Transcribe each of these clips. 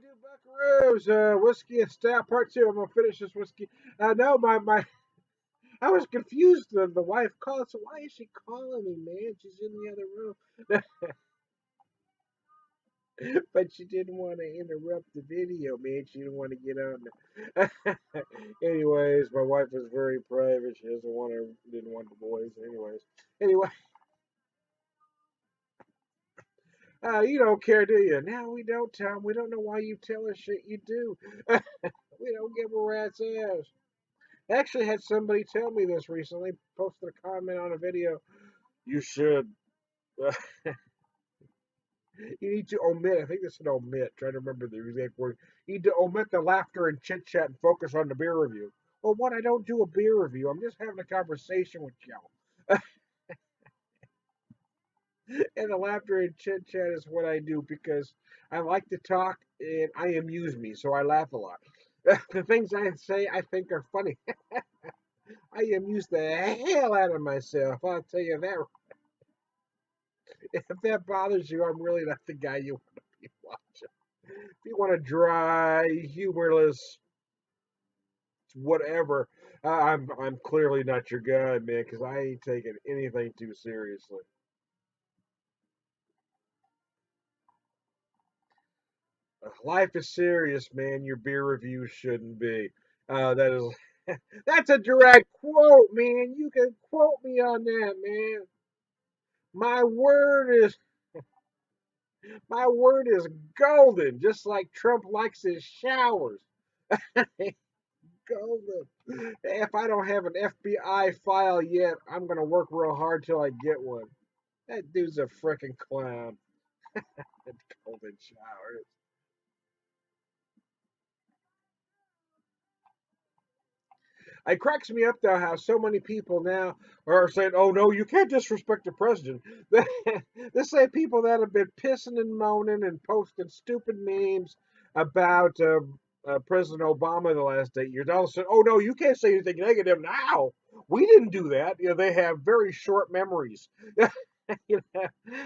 do buckaroos, whiskey and stout part two. I'm gonna finish this whiskey. No, my I was confused. The wife called. So why is she calling me, man? She's in the other room. But she didn't want to interrupt the video, man. She didn't want to get on there. Anyways, my wife is very private. She didn't want the boys. Anyway, you don't care, do you? No, we don't, Tom. We don't know why you tell us shit you do. We don't give a rat's ass. I actually had somebody tell me this recently, posted a comment on a video. You should, you need to omit, I think this said omit, trying to remember the exact word. You need to omit the laughter and chit chat and focus on the beer review. Well, what? I don't do a beer review. I'm just having a conversation with y'all. And the laughter and chit chat is what I do because I like to talk and I amuse me, so I laugh a lot. The things I say I think are funny. I amuse the hell out of myself. I'll tell you that. If that bothers you, I'm really not the guy you want to be watching. If you want a dry, humorless, whatever, I'm clearly not your guy, man, because I ain't taking anything too seriously. Life is serious, man. Your beer reviews shouldn't be. That is, that's a direct quote, man. You can quote me on that, man. My word is my word is golden, just like Trump likes his showers. Golden. If I don't have an FBI file yet, I'm gonna work real hard till I get one. That dude's a freaking clown. Golden showers. It cracks me up though how so many people now are saying, "Oh no, you can't disrespect the president." They say people that have been pissing and moaning and posting stupid memes about President Obama the last 8 years. All of a sudden, "Oh no, you can't say anything negative now." We didn't do that. They have very short memories. They've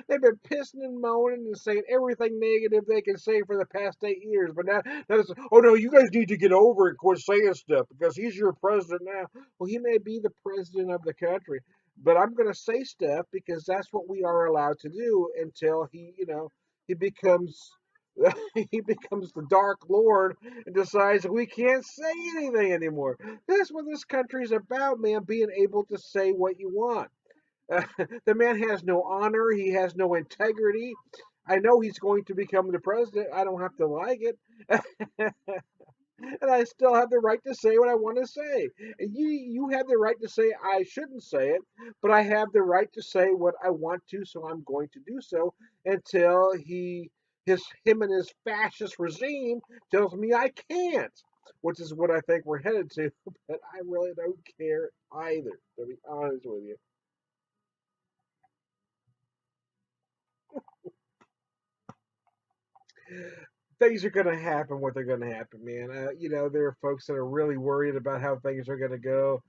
been pissing and moaning and saying everything negative they can say for the past 8 years, but now it's, oh no, you guys need to get over it and quit saying stuff because he's your president now. Well, he may be the president of the country, but I'm going to say stuff because that's what we are allowed to do until he becomes he becomes the Dark Lord and decides we can't say anything anymore. That's what this country is about, man. Being able to say what you want. The man has no honor. He has no integrity. I know he's going to become the president. I don't have to like it. And I still have the right to say what I want to say. And you have the right to say I shouldn't say it, but I have the right to say what I want to, so I'm going to do so until him and his fascist regime tells me I can't, which is what I think we're headed to. But I really don't care either, to be honest with you. Things are going to happen what they're going to happen, man. There are folks that are really worried about how things are going to go.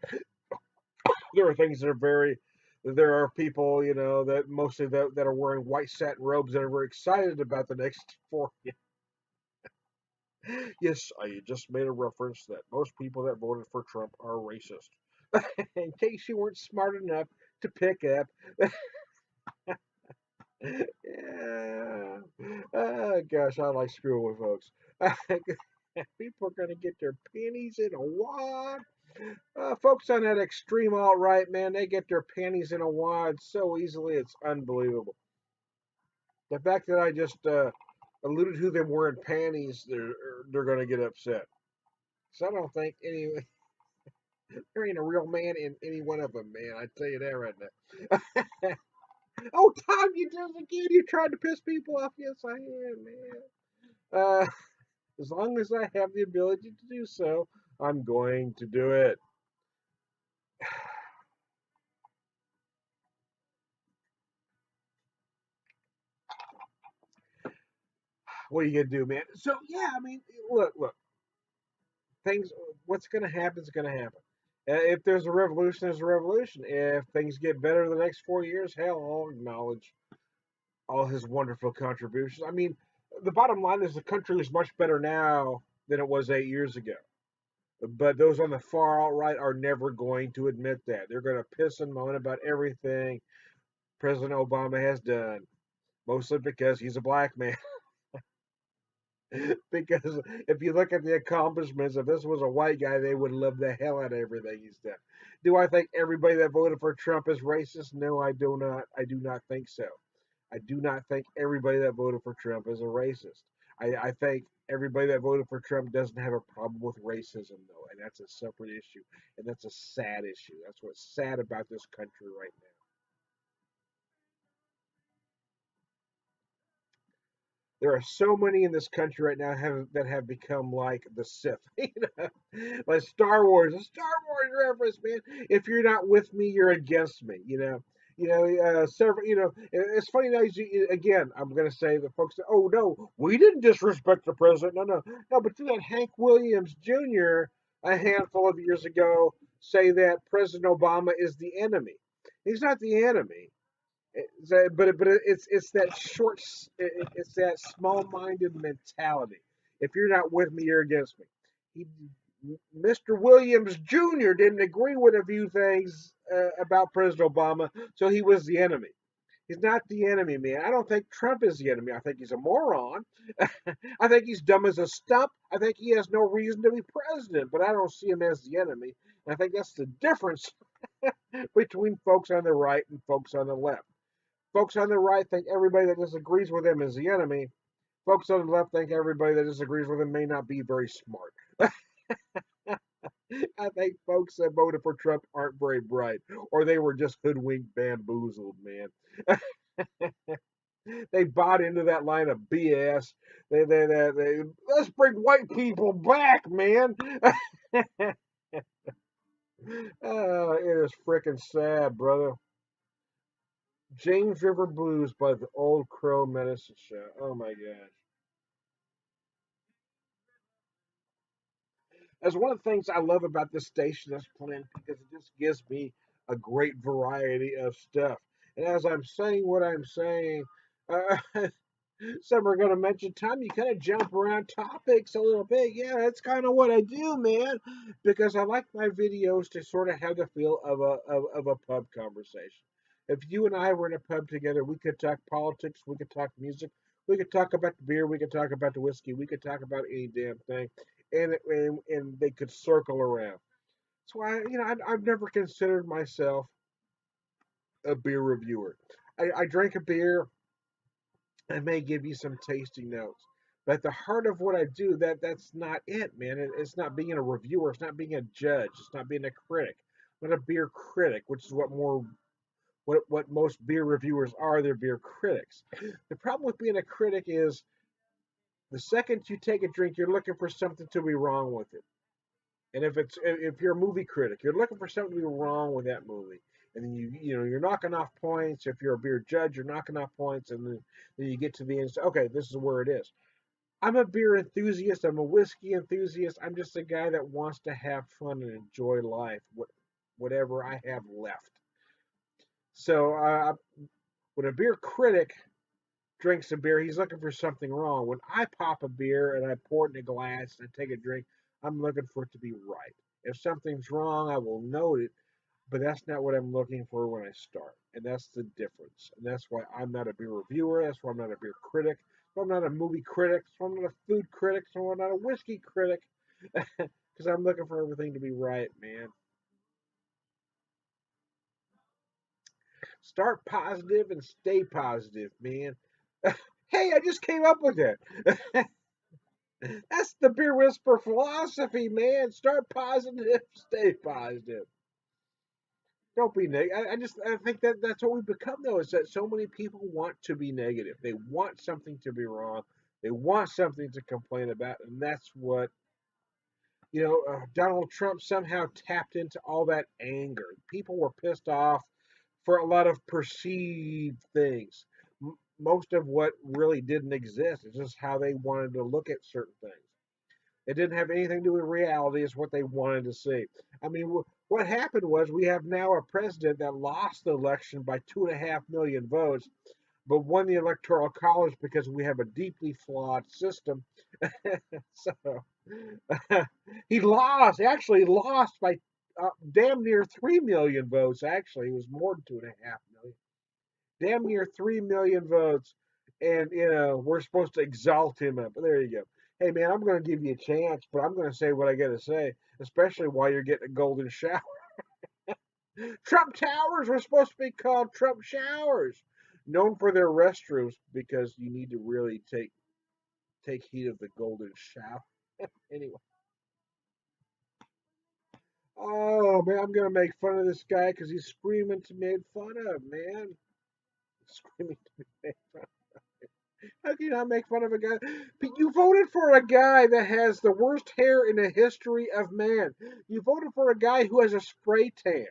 There are things that are very, there are people, that mostly that are wearing white satin robes that are very excited about the next 4 years. Yes, I just made a reference that most people that voted for Trump are racist. In case you weren't smart enough to pick up. Yeah. Oh, gosh, I like screwing with folks. People are going to get their panties in a wad. Folks on that extreme alt right, man, they get their panties in a wad so easily, it's unbelievable. The fact that I just alluded to them wearing panties, they're going to get upset. So I don't think there ain't a real man in any one of them, man. I tell you that right now. Oh, Tom, you did it again. You tried to piss people off. Yes, I am, man. Uh, as long as I have the ability to do so, I'm going to do it. What are you gonna do, man? So yeah, I mean, look. Things. What's gonna happen is gonna happen. If there's a revolution, there's a revolution. If things get better the next 4 years, hell, I'll acknowledge all his wonderful contributions. I mean, the bottom line is the country is much better now than it was 8 years ago. But those on the far alt right are never going to admit that. They're going to piss and moan about everything President Obama has done, mostly because he's a black man. Because if you look at the accomplishments, if this was a white guy, they would love the hell out of everything he's done. Do I think everybody that voted for Trump is racist? No, I do not. I do not think so. I do not think everybody that voted for Trump is a racist. I think everybody that voted for Trump doesn't have a problem with racism, though, and that's a separate issue, and that's a sad issue. That's what's sad about this country right now. There are so many in this country right now that have become like the Sith, like Star Wars, a Star Wars reference, man. If you're not with me, you're against me. Several. It's funny now. Again, I'm going to say the folks that, oh no, we didn't disrespect the president. No, no, no. But you had Hank Williams Jr. a handful of years ago say that President Obama is the enemy. He's not the enemy. It's that it's that small-minded mentality. If you're not with me, you're against me. He, Mr. Williams Jr. didn't agree with a few things about President Obama, so he was the enemy. He's not the enemy, man. I don't think Trump is the enemy. I think he's a moron. I think he's dumb as a stump. I think he has no reason to be president, but I don't see him as the enemy. And I think that's the difference between folks on the right and folks on the left. Folks on the right think everybody that disagrees with him is the enemy. Folks on the left think everybody that disagrees with him may not be very smart. I think folks that voted for Trump aren't very bright, or they were just hoodwinked, bamboozled, man. They bought into that line of BS. They let's bring white people back, man. It is freaking sad, brother. James River Blues by the Old Crow Medicine Show. Oh my gosh. That's one of the things I love about this station that's playing because it just gives me a great variety of stuff. And as I'm saying what I'm saying, uh, some are going to mention, Tom, you kind of jump around topics a little bit. Yeah, that's kind of what I do, man, because I like my videos to sort of have the feel of a pub conversation. If you and I were in a pub together, we could talk politics, we could talk music, we could talk about the beer, we could talk about the whiskey, we could talk about any damn thing, and they could circle around. So I've never considered myself a beer reviewer. I drink a beer, I may give you some tasting notes. But at the heart of what I do, that's not it, man. It's not being a reviewer. It's not being a judge. It's not being a critic. I'm not a beer critic, which is what most beer reviewers are. They're beer critics. The problem with being a critic is the second you take a drink, you're looking for something to be wrong with it. And if you're a movie critic, you're looking for something to be wrong with that movie. And then you're knocking off points. If you're a beer judge, you're knocking off points, and then you get to the end. So, okay, this is where it is. I'm a beer enthusiast. I'm a whiskey enthusiast. I'm just a guy that wants to have fun and enjoy life, whatever I have left. So when a beer critic drinks a beer, he's looking for something wrong. When I pop a beer and I pour it in a glass and I take a drink, I'm looking for it to be right. If something's wrong, I will note it, but that's not what I'm looking for when I start. And that's the difference. And that's why I'm not a beer reviewer. That's why I'm not a beer critic. So I'm not a movie critic. So I'm not a food critic. So I'm not a whiskey critic. Because I'm looking for everything to be right, man. Start positive and stay positive, man. Hey, I just came up with that. That's the beer whisper philosophy, man. Start positive, stay positive. Don't be negative. I think that's what we've become though. Is that so many people want to be negative. They want something to be wrong. They want something to complain about, and that's what Donald Trump somehow tapped into all that anger. People were pissed off for a lot of perceived things. Most of what really didn't exist. It's just how they wanted to look at certain things. It didn't have anything to do with reality. It's what they wanted to see. I mean, what happened was we have now a president that lost the election by 2.5 million votes, but won the Electoral College because we have a deeply flawed system. So he lost. He actually lost by damn near 3 million votes. Actually, it was more than 2.5 million. Damn near 3 million votes, and we're supposed to exalt him up. But there you go. Hey man, I'm going to give you a chance, but I'm going to say what I got to say, especially while you're getting a golden shower. Trump Towers were supposed to be called Trump Showers, known for their restrooms because you need to really take heed of the golden shower. Anyway, oh man, I'm gonna make fun of this guy because he's screaming to be made fun of, man. Screaming to be made fun. How can you not make fun of a guy? But you voted for a guy that has the worst hair in the history of man. You voted for a guy who has a spray tan.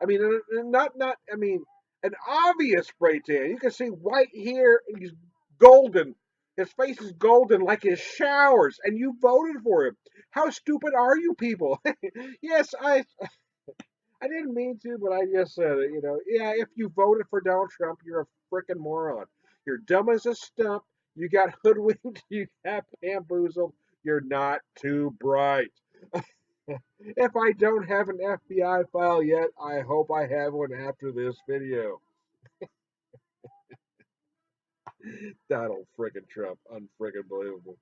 I mean, not. I mean, an obvious spray tan. You can see white hair, and he's golden. His face is golden like his showers, and you voted for him. How stupid are you people? Yes, I didn't mean to, but I just said it. Yeah, if you voted for Donald Trump, you're a freaking moron. You're dumb as a stump. You got hoodwinked. You got bamboozled. You're not too bright. If I don't have an FBI file yet, I hope I have one after this video. Donald freaking Trump. Unfreaking believable.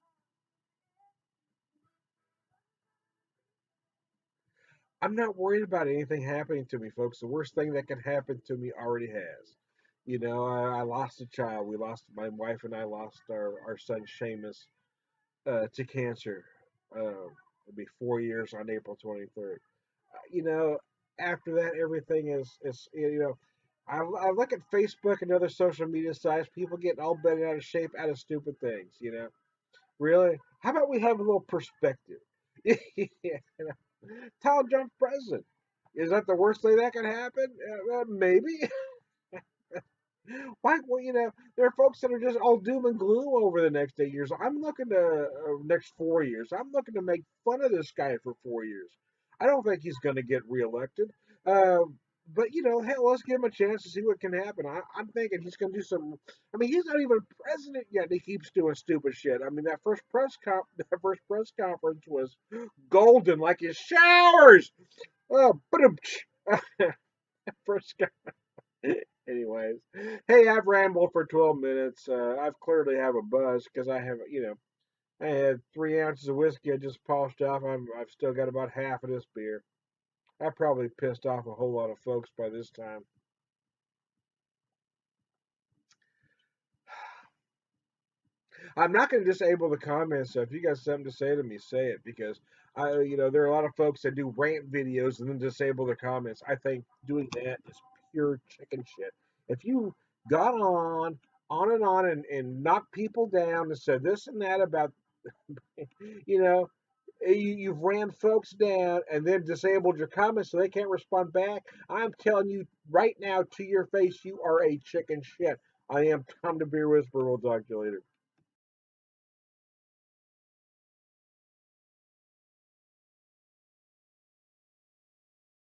I'm not worried about anything happening to me, folks. The worst thing that could happen to me already has. I lost a child. We lost my wife and I lost our son Seamus to cancer. It'll be 4 years on April 23rd. You know, after that, everything is. I look at Facebook and other social media sites. People getting all bent out of shape out of stupid things. Really. How about we have a little perspective? Yeah. Donald Trump president. Is that the worst thing that could happen? Maybe. Why? Well, there are folks that are just all doom and gloom over the next 8 years. I'm looking to next 4 years. I'm looking to make fun of this guy for 4 years. I don't think he's going to get reelected. But hell, let's give him a chance to see what can happen. I'm thinking he's going to do some. I mean, he's not even president yet, and he keeps doing stupid shit. I mean, that first press conference was golden, like his showers. Oh, but first anyways, hey, I've rambled for 12 minutes. I've clearly have a buzz because I had 3 ounces of whiskey I just polished off. I've still got about half of this beer. I probably pissed off a whole lot of folks by this time. I'm not going to disable the comments, so if you got something to say to me, say it because there are a lot of folks that do rant videos and then disable the comments. I think doing that is pure chicken shit. If you got on and knocked people down and said this and that about, you know, you've ran folks down and then disabled your comments so they can't respond back. I'm telling you right now to your face, you are a chicken shit. I am Tom the Beer Whisperer. We'll talk to you later.